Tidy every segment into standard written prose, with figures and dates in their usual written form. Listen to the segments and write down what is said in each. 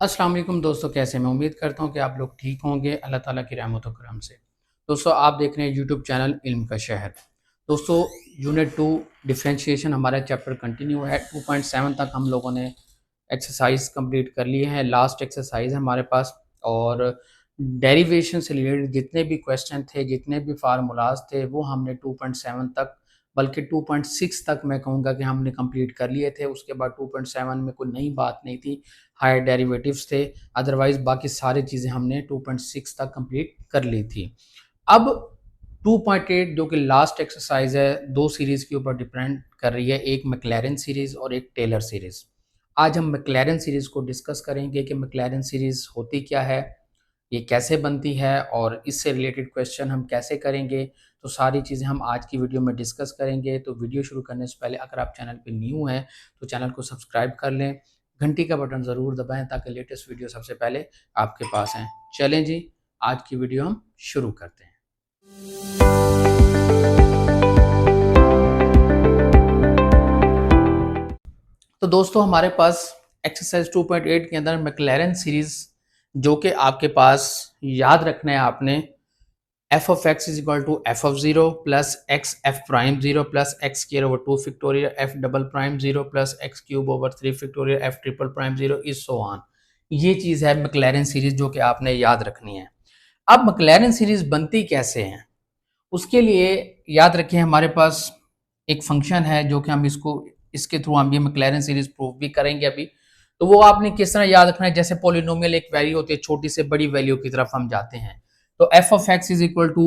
अस्सलाम वालेकुम दोस्तों, कैसे मैं उम्मीद करता हूँ कि आप लोग ठीक होंगे अल्लाह ताला की रहमत व करम से। दोस्तों, आप देख रहे हैं यूट्यूब चैनल इल्म का शहर। दोस्तों, यूनिट 2 डिफरेंशिएशन हमारा चैप्टर कंटिन्यू है। 2.7 तक हम लोगों ने एक्सरसाइज कंप्लीट कर लिए हैं। लास्ट एक्सरसाइज है हमारे पास। और डेरिवेशन से रिलेटेड जितने भी क्वेश्चन थे, जितने भी फार्मूलाज थे, वो हमने 2.7 तक, बल्कि 2.6 तक मैं कहूँगा कि हमने कंप्लीट कर लिए थे। उसके बाद 2.7 में कोई नई बात नहीं थी, हायर डेरिवेटिव्स थे। अदरवाइज बाकी सारी चीज़ें हमने 2.6 तक कंप्लीट कर ली थी। अब 2.8 जो कि लास्ट एक्सरसाइज है, दो सीरीज़ के ऊपर डिपेंड कर रही है, एक मैक्लैरेन सीरीज़ और एक टेलर सीरीज़। आज हम मैक्लैरेन सीरीज़ को डिस्कस करेंगे कि मैक्लैरेन सीरीज़ होती क्या है, ये कैसे बनती है और इससे रिलेटेड क्वेश्चन हम कैसे करेंगे। तो सारी चीज़ें हम आज की वीडियो में डिस्कस करेंगे। तो वीडियो शुरू करने से पहले अगर आप चैनल पे न्यू हैं तो चैनल को सब्सक्राइब कर लें, घंटी का बटन ज़रूर दबाएं ताकि लेटेस्ट वीडियो सबसे पहले आपके पास हैं। चलें जी, आज की वीडियो हम शुरू करते हैं। तो दोस्तों, हमारे पास एक्सरसाइज 2.8 के अंदर मैक्लैरेन सीरीज, जो कि आपके पास याद रखना है आपने, F of X is equal to F of zero plus X F prime zero plus X square over 2 factorial F double prime zero plus x cube over 3 factorial F triple prime zero is so on. ये चीज़ है मैक्लैरेन series जो कि आपने याद रखनी है। अब मैक्लैरेन सीरीज बनती कैसे है, उसके लिए याद रखें हमारे पास एक फंक्शन है जो कि हम इसके थ्रू हम ये मैक्लैरेन सीरीज प्रूव भी करेंगे अभी। तो वो आपने किस तरह याद रखना है, जैसे पॉलिनोमियल एक वैल्यू होती है, छोटी से बड़ी वैल्यू की तरफ हम जाते हैं। तो F of X is equal to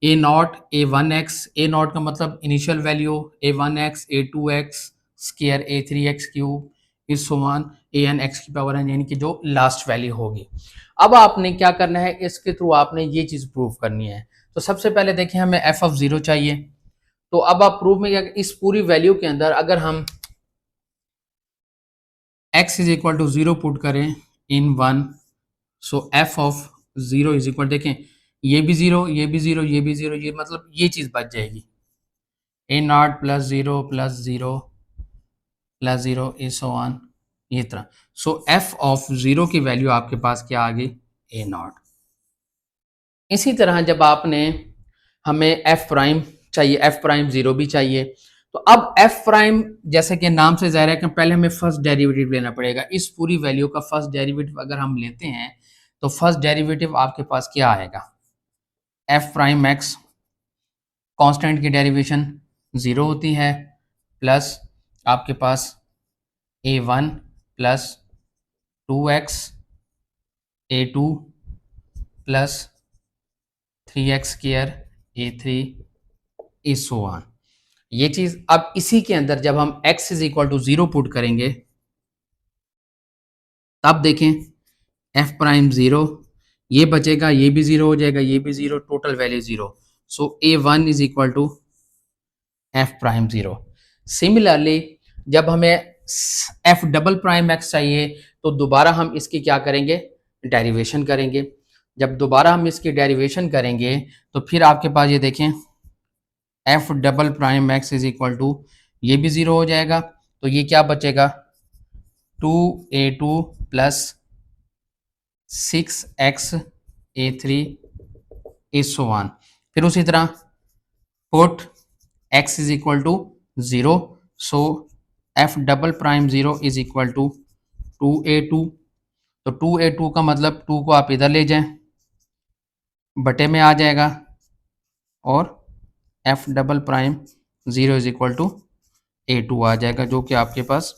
A not a one X. A naught का मतलब initial value, A one X, A two X square, A three X cube is so on, A N X की power N, यानी कि जो last value होगी। अब आपने क्या करना है, इसके थ्रू आपने ये चीज़ प्रूव करनी है। तो सबसे पहले देखें, हमें एफ ऑफ जीरो चाहिए। तो अब आप प्रूफ में इस पूरी वैल्यू के अंदर अगर हम x is equal to zero put करें in one, so F of zero is equal, देखें ये भी जीरो, ये भी जीरो, ये भी जीरो, ये मतलब ये चीज बच जाएगी, A not plus zero plus zero plus zero is so on, ये तरह। सो एफ ऑफ जीरो की वैल्यू आपके पास क्या आ गई, ए नॉट। इसी तरह जब आपने, हमें एफ प्राइम चाहिए, एफ प्राइम जीरो भी चाहिए। तो अब एफ प्राइम, जैसे कि नाम से जाहिर है कि पहले हमें फर्स्ट डेरिवेटिव लेना पड़ेगा। इस पूरी वैल्यू का फर्स्ट डेरिवेटिव अगर हम लेते हैं तो फर्स्ट डेरिवेटिव आपके पास क्या आएगा, एफ प्राइम एक्स, कांस्टेंट की डेरिवेशन जीरो होती है, प्लस आपके पास A one plus two X A two plus three X square A three is so on. ये चीज अब इसी के अंदर जब हम x is equal to zero put करेंगे, तब देखें f प्राइम जीरो, ये बचेगा, ये भी जीरो हो जाएगा, ये भी zero, total value zero. So A one is equal to F prime zero. Similarly जब हमें एफ डबल प्राइम एक्स चाहिए तो दोबारा हम इसकी क्या करेंगे, डेरिवेशन करेंगे। जब दोबारा हम इसकी डेरिवेशन करेंगे तो फिर आपके पास ये देखें, F double prime x is equal to, ये भी जीरो हो जाएगा, तो ये क्या बचेगा, two A two plus six X A three is so one. फिर उसी तरह put X is equal to zero, so F double prime zero is equal to two A two. तो टू ए टू का मतलब to को आप इधर ले जाएं, बटे में आ जाएगा, और F double prime zero is equal to A two आ जाएगा, जो कि आपके पास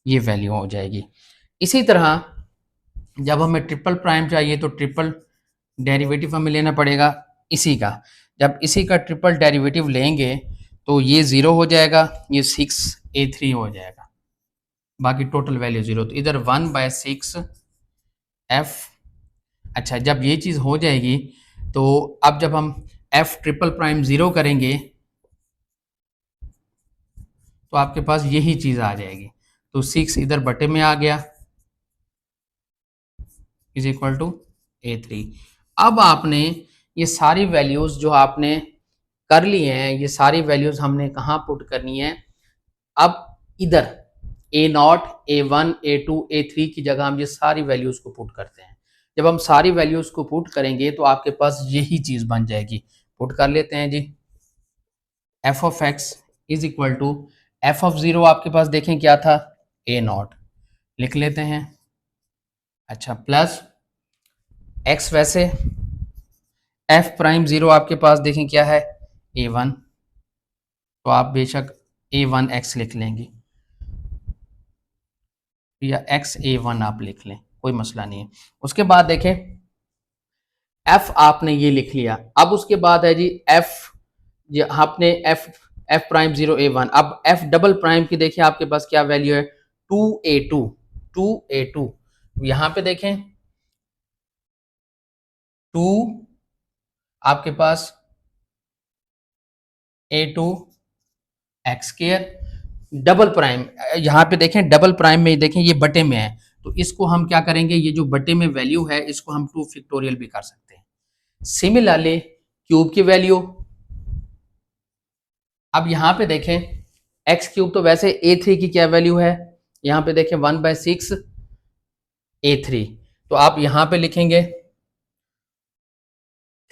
ये वैल्यू हो जाएगी। इसी तरह जब हमें ट्रिपल प्राइम चाहिए तो ट्रिपल डेरिवेटिव हमें लेना पड़ेगा इसी का। जब इसी का ट्रिपल डेरिवेटिव लेंगे तो ये ज़ीरो हो जाएगा, ये सिक्स ए थ्री हो जाएगा, बाकी टोटल वैल्यू ज़ीरो। तो इधर वन बाय सिक्स एफ। अच्छा, जब ये चीज़ हो जाएगी तो अब जब हम एफ ट्रिपल प्राइम ज़ीरो करेंगे तो आपके पास यही चीज़ आ जाएगी। तो सिक्स इधर बटे में आ गया is equal to A three. अब आपने ये सारी वैल्यूज़ जो आपने कर ली हैं, ये सारी वैल्यूज़ हमने कहाँ पुट करनी है, अब इधर A not, A one, A two, A three की जगह हम ये सारी वैल्यूज को पुट करते हैं। जब हम सारी वैल्यूज को पुट करेंगे तो आपके पास यही चीज बन जाएगी। पुट कर लेते हैं जी। F of X is equal to F of zero आपके पास देखें क्या था, ए नॉट, लिख लेते हैं। अच्छा, प्लस एक्स, वैसे एफ प्राइम जीरो आपके पास देखें क्या है, ए वन, तो आप बेशक ए वन एक्स लिख लेंगे या एक्स ए वन आप लिख लें, कोई मसला नहीं है। उसके बाद देखें एफ आपने ये लिख लिया। अब उसके बाद है जी एफ, आपने एफ एफ प्राइम जीरो ए वन। अब एफ डबल प्राइम की देखिए आपके पास क्या वैल्यू है, 2a2, 2a2। यहां पे देखें 2 आपके पास a2 x square, double prime, यहां पे देखें डबल प्राइम में देखें ये बटे में है, तो इसको हम क्या करेंगे, ये जो बटे में वैल्यू है इसको हम 2 फैक्टोरियल भी कर सकते हैं। सिमिलरली क्यूब की वैल्यू, अब यहां पे देखें एक्स क्यूब, तो वैसे ए थ्री की क्या वैल्यू है, यहां पे देखें 1/6 ए थ्री, तो आप यहां पे लिखेंगे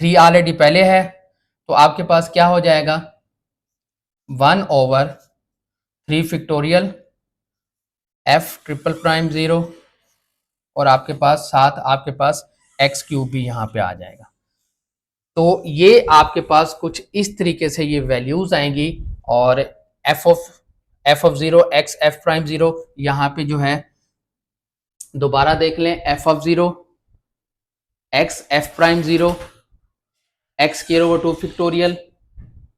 3 ऑलरेडी पहले है, तो आपके पास क्या हो जाएगा 1/3 factorial F triple prime zero, और आपके पास साथ आपके पास एक्स क्यूब भी यहां पे आ जाएगा। तो ये आपके पास कुछ इस तरीके से ये वैल्यूज आएंगी, और F of zero x F prime zero, यहां पे जो है दोबारा देख लें, F of zero x F prime zero, X square over 2 factorial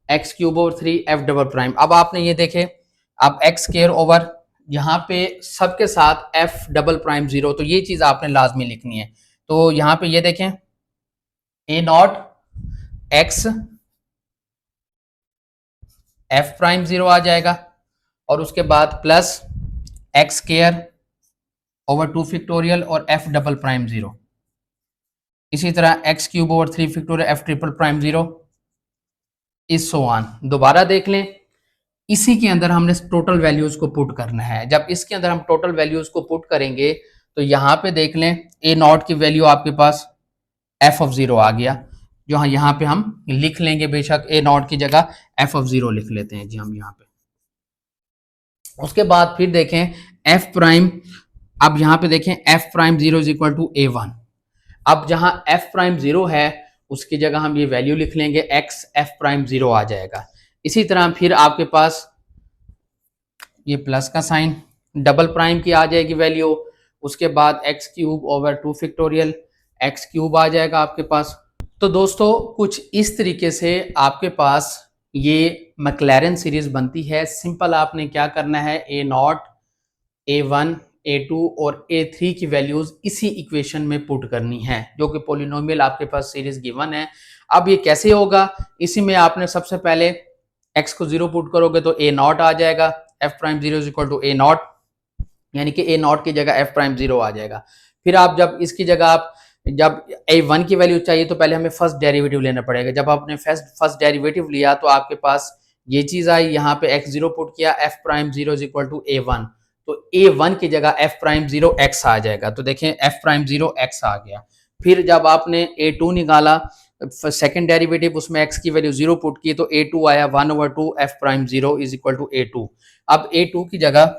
X cube over 3 F double prime. अब आपने ये देखे, अब एक्स स्क्वायर ओवर यहाँ पे सबके साथ एफ डबल प्राइम जीरो, तो ये चीज आपने लाजमी लिखनी है। तो यहाँ पे ये देखें A not X F prime zero आ जाएगा, और उसके बाद plus X square over 2 factorial और एफ डबल प्राइम जीरो, इसी तरह X cube over 3 factorial F triple prime zero, is so on. दोबारा देख लें, इसी के अंदर हमने टोटल वैल्यूज को पुट करना है। जब इसके अंदर हम टोटल वैल्यूज को पुट करेंगे तो यहाँ पे देख लें ए नॉट की वैल्यू आपके पास एफ ऑफ जीरो आ गया, जो यहाँ पे हम लिख लेंगे, बेशक ए नॉट की जगह एफ ऑफ जीरो लिख लेते हैं जी हम यहाँ पे। उसके बाद फिर देखें एफ प्राइम, अब यहाँ पे देखें F prime zero is equal to A one. अब जहां एफ प्राइम जीरो है उसकी जगह हम ये वैल्यू लिख लेंगे, एक्स एफ प्राइम जीरो आ जाएगा। इसी तरह फिर आपके पास ये प्लस का साइन, डबल प्राइम की आ जाएगी वैल्यू, उसके बाद X cube over 2 factorial X cube आ जाएगा आपके पास। तो दोस्तों कुछ इस तरीके से आपके पास ये मैक्लैरेन सीरीज बनती है। सिंपल आपने क्या करना है, a not, A one, A two और ए थ्री की वैल्यूज इसी इक्वेशन में पुट करनी है, जो कि पोलिनोमियल आपके पास सीरीज गिवन है। अब ये कैसे होगा, इसी में आपने सबसे पहले x को 0 पुट करोगे तो ए नॉट आ जाएगा, F prime zero is equal to A naught, यानी कि ए नॉट की जगह एफ प्राइम जीरो आ जाएगा। फिर आप जब इसकी जगह आप जब ए वन की वैल्यू चाहिए तो पहले हमें फर्स्ट डेरिवेटिव लेना पड़ेगा। जब आपने फर्स्ट डेरिवेटिव लिया तो आपके पास ये चीज आई, यहाँ पे एक्स जीरो पुट किया, F prime zero is equal to A one, तो ए वन की जगह एफ प्राइम जीरो एक्स आ जाएगा। तो देखें एफ प्राइम जीरो एक्स आ गया। फिर जब आपने ए टू निकाला सेकेंड डेरिवेटिव, उसमें एक्स की वैल्यू जीरो पुट की तो ए टू आया 1/2 F prime zero is equal to A two. अब ए टू की जगह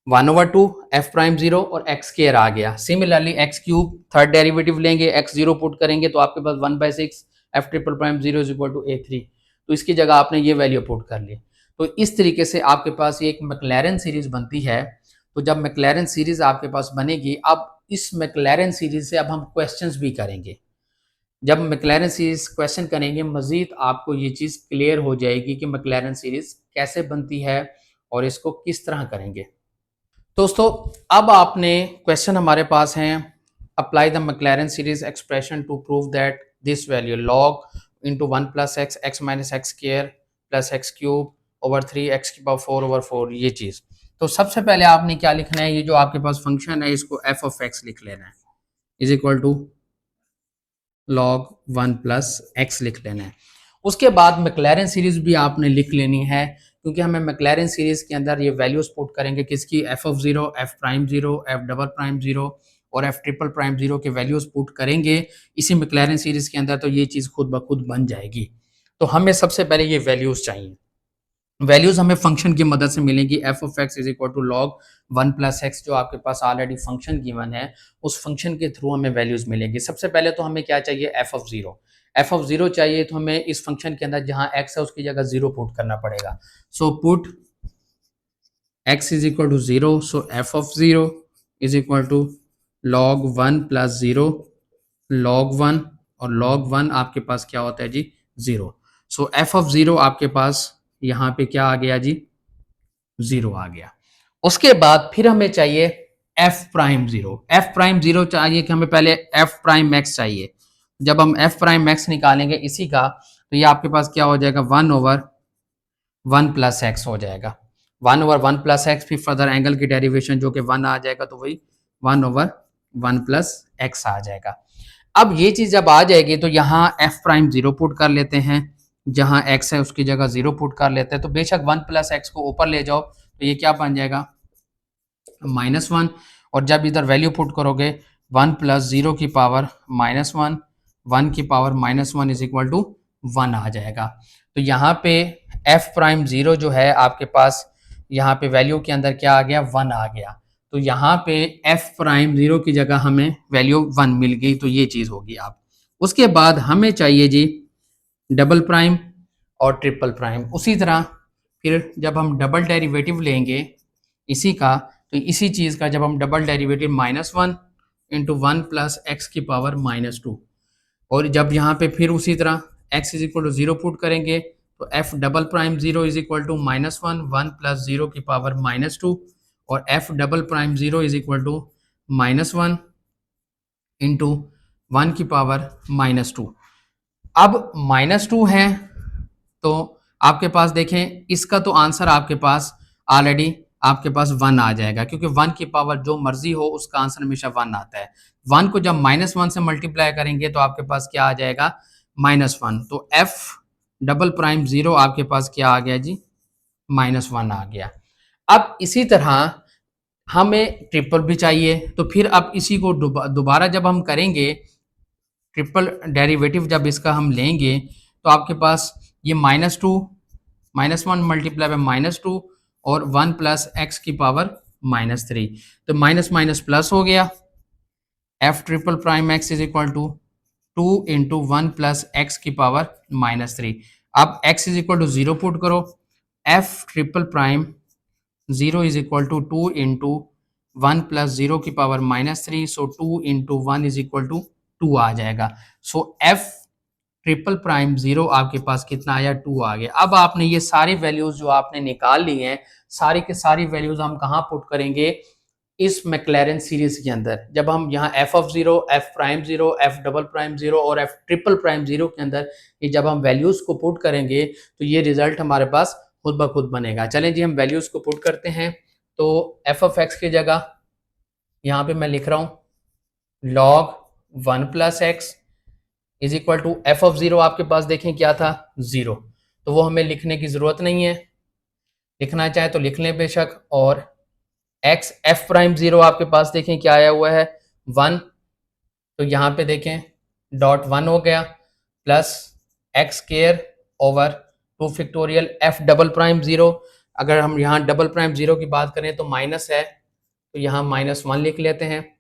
1/2 एफ प्राइम जीरो और एक्स स्क्वायर आ गया। Similarly X cube third derivative लेंगे, एक्स जीरो पुट करेंगे तो आपके पास 1/6 F triple prime zero is equal to A three, तो इसकी जगह आपने ये वैल्यू पुट कर ली। तो इस तरीके से आपके पास ये एक मैक्लैरेन सीरीज बनती है। तो जब मैक्लैरेन सीरीज आपके पास बनेगी, अब इस मैक्लैरेन सीरीज से अब हम क्वेश्चंस भी करेंगे। जब मैक्लैरेन सीरीज क्वेश्चन करेंगे मजीद आपको ये चीज़ क्लियर हो जाएगी कि मैक्लैरेन सीरीज कैसे बनती है और इसको किस तरह करेंगे। दोस्तों अब आपने क्वेश्चन हमारे पास हैं, apply the Maclaurin series expression to prove that this value log into 1 plus x x minus x square plus x cube over 3 x की पावर 4/4, ये चीज़। तो सबसे पहले आपने क्या लिखना है, ये जो आपके पास फंक्शन है इसको एफ ऑफ एक्स लिख लेना है, is equal to log 1 plus X लिख लेना है। उसके बाद मैक्लैरेन सीरीज भी आपने लिख लेनी है, क्योंकि हमें मैक्लैरेन सीरीज के अंदर ये वैल्यूज पुट करेंगे किसकी, F of zero, F prime zero, F double prime zero और एफ ट्रिपल प्राइम जीरो के वैल्यूज पुट करेंगे इसी मैक्लैरेन सीरीज के अंदर, तो ये चीज खुद ब खुद बन जाएगी। तो हमें सबसे पहले ये वैल्यूज चाहिए। वैल्यूज हमें फंक्शन की मदद से मिलेंगी। F of X is equal to log 1+x, जो आपके पास ऑलरेडी फंक्शन गिवन है, उस फंक्शन के थ्रू हमें वैल्यूज मिलेंगी। सबसे पहले तो हमें क्या चाहिए, F of zero. F of zero चाहिए तो हमें इस फंक्शन के अंदर जहां x है उसकी जगह जीरो पुट करना पड़ेगा। So put x is equal to zero, so F of zero is equal to log 1+0 log 1, और log 1 आपके पास क्या होता है जी, zero. So F of zero आपके पास यहाँ पे क्या आ गया जी, जीरो आ गया। उसके बाद फिर हमें चाहिए F prime zero. F prime zero चाहिए कि हमें पहले एफ प्राइम मैक्स चाहिए। जब हम एफ प्राइम मैक्स निकालेंगे इसी का, तो ये आपके पास क्या हो जाएगा, 1/1+x हो जाएगा। 1/1+x, फिर फर्दर एंगल की डेरिवेशन जो कि 1 आ जाएगा, तो वही 1/1+x आ जाएगा। अब ये चीज जब आ जाएगी तो यहाँ एफ प्राइम जीरो पुट कर लेते हैं, जहां x है उसकी जगह जीरो पुट कर लेते हैं। तो बेशक 1+x को ऊपर ले जाओ तो ये क्या बन जाएगा, -1, और जब इधर वैल्यू पुट करोगे 1+0 की पावर -1, 1 की पावर -1 इज इक्वल टू 1 आ जाएगा। तो यहाँ पे एफ प्राइम जीरो जो है आपके पास, यहाँ पे वैल्यू के अंदर क्या आ गया, 1 आ गया। तो यहाँ पे एफ प्राइम जीरो की जगह हमें वैल्यू 1 मिल गई, तो ये चीज होगी। आप उसके बाद हमें चाहिए जी डबल प्राइम और ट्रिपल प्राइम। उसी तरह फिर जब हम डबल डेरिवेटिव लेंगे इसी का, तो इसी चीज़ का जब हम डबल डेरिवेटिव -1 इंटू 1+x की पावर -2, और जब यहाँ पे फिर उसी तरह x is equal to zero put करेंगे तो F double prime zero is equal to -1, 1+0 की पावर -2, और F double prime zero is equal to -1 into 1 की पावर -2। अब -2 है तो आपके पास देखें इसका तो आंसर आपके पास ऑलरेडी आपके पास 1 आ जाएगा, क्योंकि 1 की पावर जो मर्जी हो उसका आंसर हमेशा 1 आता है। 1 को जब -1 से मल्टीप्लाई करेंगे तो आपके पास क्या आ जाएगा, -1। तो एफ डबल प्राइम जीरो आपके पास क्या आ गया जी, -1 आ गया। अब इसी तरह हमें ट्रिपल भी चाहिए, तो फिर अब इसी को दोबारा जब हम करेंगे ट्रिपल डेरिवेटिव, जब इसका हम लेंगे तो आपके पास ये -2, -1 मल्टीप्लाई बाय -2 और 1+x की पावर -3, तो माइनस माइनस प्लस हो गया। F triple prime x is equal to 2 into 1+x की पावर -3। अब x is equal to 0 put करो, f triple prime 0 is equal to 2 into 1+0 की power -3, so 2 into 1 is equal to 2 आ जाएगा। So f triple prime zero आपके पास कितना आया, 2 आ गया। अब आपने ये सारी वैल्यूज जो आपने निकाल ली हैं, सारी के सारी वैल्यूज हम कहाँ पुट करेंगे, इस मैक्लैरेन सीरीज के अंदर। जब हम यहाँ F of zero, F prime zero, F double prime zero और एफ ट्रिपल प्राइम जीरो के अंदर ये जब हम वैल्यूज को पुट करेंगे तो ये रिजल्ट हमारे पास खुद ब खुद बनेगा। चलें जी, हम वैल्यूज को पुट करते हैं। तो एफ ऑफ एक्स की जगह यहाँ पे मैं लिख रहा हूँ log 1+x is equal to F of zero आपके पास देखें क्या था, 0, तो वो हमें लिखने की जरूरत नहीं है, लिखना चाहे तो लिख लें बेशक। और x एफ प्राइम जीरो आपके पास देखें क्या आया हुआ है, 1, तो यहाँ पे देखें डॉट 1 हो गया, plus X square over 2 factorial F double prime zero. अगर हम यहाँ डबल प्राइम जीरो की बात करें तो माइनस है, तो यहाँ -1 लिख लेते हैं।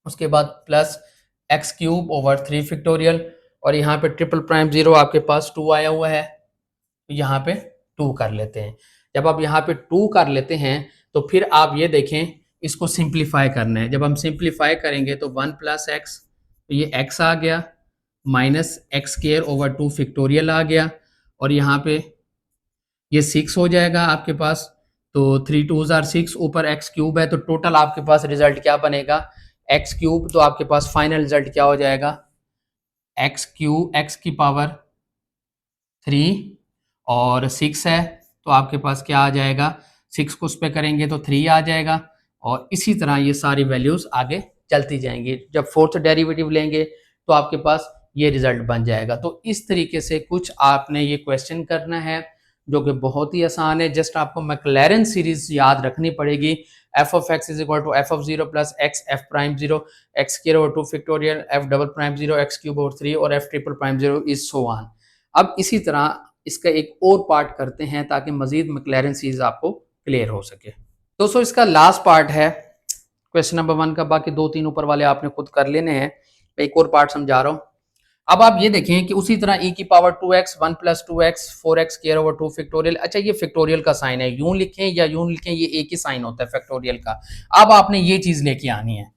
उसके बाद plus x cube over 3 factorial, और यहाँ पे ट्रिपल प्राइम जीरो आपके पास 2 आया हुआ है, तो यहाँ पे 2 कर लेते हैं। जब आप यहाँ पे 2 कर लेते हैं तो फिर आप ये देखें इसको सिंप्लीफाई करना है। जब हम सिंप्लीफाई करेंगे तो 1+x, तो ये x आ गया, minus x square over 2 factorial आ गया, और यहाँ पे ये 6 हो जाएगा आपके पास। तो 3 2s आर 6, ऊपर एक्स क्यूब है, तो टोटल आपके पास रिजल्ट क्या बनेगा, एक्स क्यूब। तो आपके पास फाइनल रिजल्ट क्या हो जाएगा, एक्स क्यूब, एक्स की पावर 3 और 6 है, तो आपके पास क्या आ जाएगा, 6 को उस पर करेंगे तो 3 आ जाएगा, और इसी तरह ये सारी वैल्यूज आगे चलती जाएंगी। जब फोर्थ डेरिवेटिव लेंगे तो आपके पास ये रिजल्ट बन जाएगा। तो इस तरीके से कुछ आपने ये क्वेश्चन करना है, जो कि बहुत ही आसान है। जस्ट आपको मैक्लैरेन सीरीज याद रखनी पड़ेगी। F of X is equal to F of zero plus X F prime zero, X square over 2 factorial, F double prime zero, X cube over 3 और F triple prime zero is so on. अब इसी तरह इसका एक और part करते हैं ताकि मजीद मैक्लैरेन सीरीज आपको क्लियर हो सके। दोस्तों इसका लास्ट पार्ट है क्वेश्चन नंबर 1 का, बाकी 2-3 ऊपर वाले आपने खुद कर लेने हैं, मैं एक और पार्ट समझा रहा हूँ। अब आप ये देखें कि उसी तरह e की power 2x 1 plus 2x 4x square over 2 factorial. अच्छा ये फैक्टोरियल का साइन है, यूं लिखें या यूं लिखें, ये एक ही साइन होता है फैक्टोरियल का। अब आपने ये चीज लेके आनी है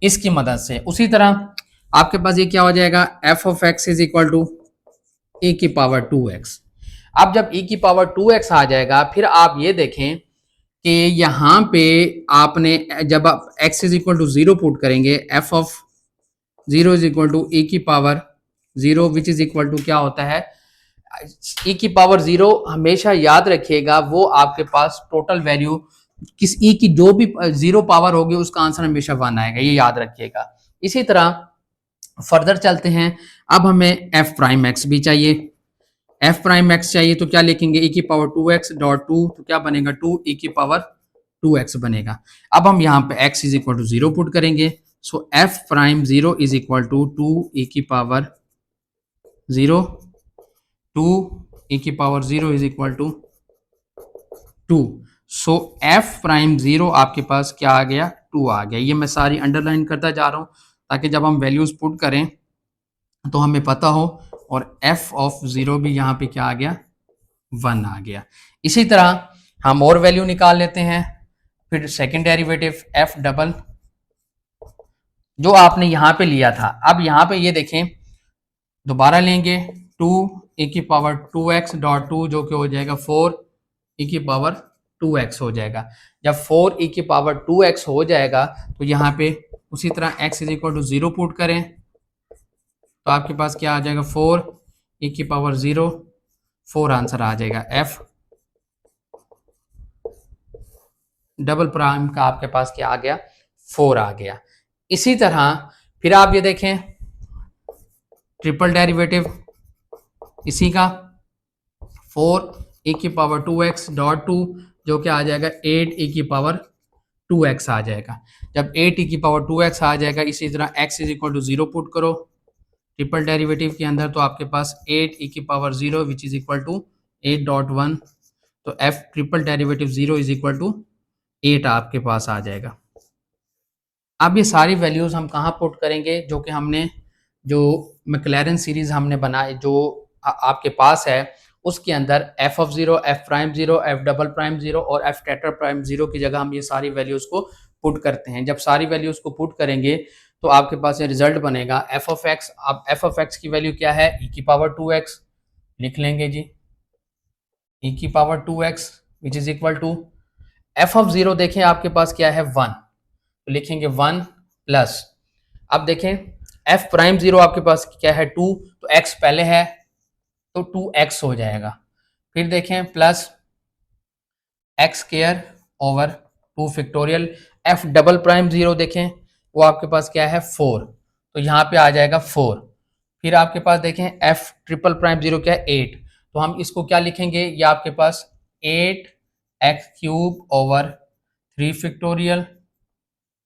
इसकी मदद से। उसी तरह आपके पास ये क्या हो जाएगा, f of x is equal to e की पावर 2x। अब जब e की पावर 2x आ जाएगा, फिर आप ये देखें कि यहां पे आपने जब आप x is equal to 0 put करेंगे, f of 0 is equal to e की power 0 which is equal to क्या होता है, e की पावर 0 हमेशा याद रखिएगा वो आपके पास टोटल वैल्यू किस e की जो भी 0 पावर होगी उसका आंसर हमेशा 1 आएगा, ये याद रखिएगा। इसी तरह फर्दर चलते हैं। अब हमें f प्राइम x भी चाहिए, f प्राइम x चाहिए तो क्या लिखेंगे, e की पावर 2x डॉट 2 तो क्या बनेगा 2 e की पावर 2x बनेगा। अब हम यहाँ पे x is equal to 0 put करेंगे, so f prime 0 is equal to 2 e की पावर 0, 2 e की power 0 is equal to 2। So f prime 0 आपके पास क्या आ गया, 2 आ गया। ये मैं सारी अंडरलाइन करता जा रहा हूँ ताकि जब हम वैल्यूज पुट करें तो हमें पता हो। और f ऑफ 0 भी यहाँ पे क्या आ गया, 1 आ गया। इसी तरह हम और वैल्यू निकाल लेते हैं। फिर सेकेंड डेरिवेटिव f डबल जो आपने यहाँ पे लिया था, अब यहाँ पे ये देखें दोबारा लेंगे 2 e की पावर 2x डॉट 2 जो कि हो जाएगा 4 e की पावर 2x हो जाएगा। जब 4 e की पावर 2x हो जाएगा तो यहाँ पे उसी तरह x is equal to 0 put करें तो आपके पास क्या आ जाएगा, 4 e की पावर 0, 4 आंसर आ जाएगा। f डबल प्राइम का आपके पास क्या आ गया, 4 आ गया। इसी तरह फिर आप ये देखें ट्रिपल डेरिवेटिव इसी का 4 e की पावर 2x डॉट 2 जो कि आ जाएगा 8 e की पावर 2x आ जाएगा। जब 8 e की पावर 2x आ जाएगा, इसी तरह x is equal to 0 put करो ट्रिपल डेरिवेटिव के अंदर तो आपके पास 8 e की power 0 which is equal to 8 dot 1, तो f triple derivative 0 is equal to 8 आपके पास आ जाएगा। अब ये सारी वैल्यूज हम कहाँ पुट करेंगे, जो कि हमने जो मैक्लैरेन सीरीज हमने बनाई जो आपके पास है उसके अंदर f of 0, f prime 0, f double prime 0 और f टेट्रा प्राइम 0 की जगह हम ये सारी वैल्यूज को पुट करते हैं। जब सारी वैल्यूज को पुट करेंगे तो आपके पास ये रिजल्ट बनेगा f ऑफ x। अब f ऑफ x की वैल्यू क्या है, e की पावर 2x लिख लेंगे जी, e की power 2x which is equal to f of 0 देखें आपके पास क्या है 1 तो लिखेंगे 1 प्लस, अब देखें f प्राइम 0 आपके पास क्या है 2 तो x पहले है तो 2x हो जाएगा। फिर देखें plus x square over 2 factorial, f double prime 0 देखें वो आपके पास क्या है 4 तो यहाँ पे आ जाएगा 4। फिर आपके पास देखें f ट्रिपल प्राइम 0 क्या है 8 तो हम इसको क्या लिखेंगे, ये आपके पास 8x cube over 3 factorial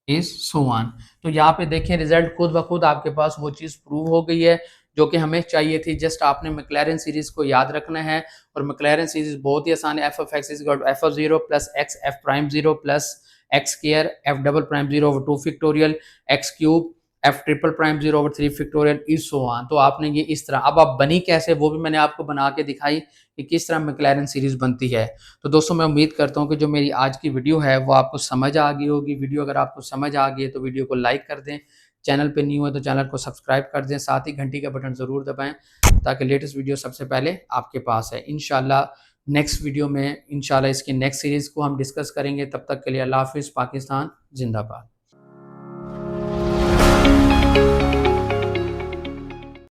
is so on. तो यहाँ पे देखें रिजल्ट खुद ब खुद आपके पास वो चीज़ प्रूव हो गई है जो कि हमें चाहिए थी। जस्ट आपने मैक्लैरेन सीरीज को याद रखना है और मैक्लैरेन सीरीज बहुत ही आसान है। f of x is equal to f of 0 plus x f prime 0 plus x square f double prime 0 over 2 factorial x cube f triple prime 0 over 3 factorial is so on. तो आपने ये इस तरह, अब आप बनी कैसे वो भी मैंने आपको बना के दिखाई कि किस तरह मैक्लैरेन सीरीज बनती है। तो दोस्तों मैं उम्मीद करता हूँ कि जो मेरी आज की वीडियो है वो आपको समझ आ गई होगी। वीडियो अगर आपको समझ आ गई है तो वीडियो को लाइक कर दें, चैनल पे न्यू है तो चैनल को सब्सक्राइब कर दें, साथ ही घंटी का बटन ज़रूर दबाएं ताकि लेटेस्ट वीडियो सबसे पहले आपके पास है। इंशाल्लाह नेक्स्ट वीडियो में इंशाल्लाह इसकी नेक्स्ट सीरीज़ को हम डिस्कस करेंगे। तब तक के लिए अल्लाह हाफिज़, पाकिस्तान जिंदाबाद।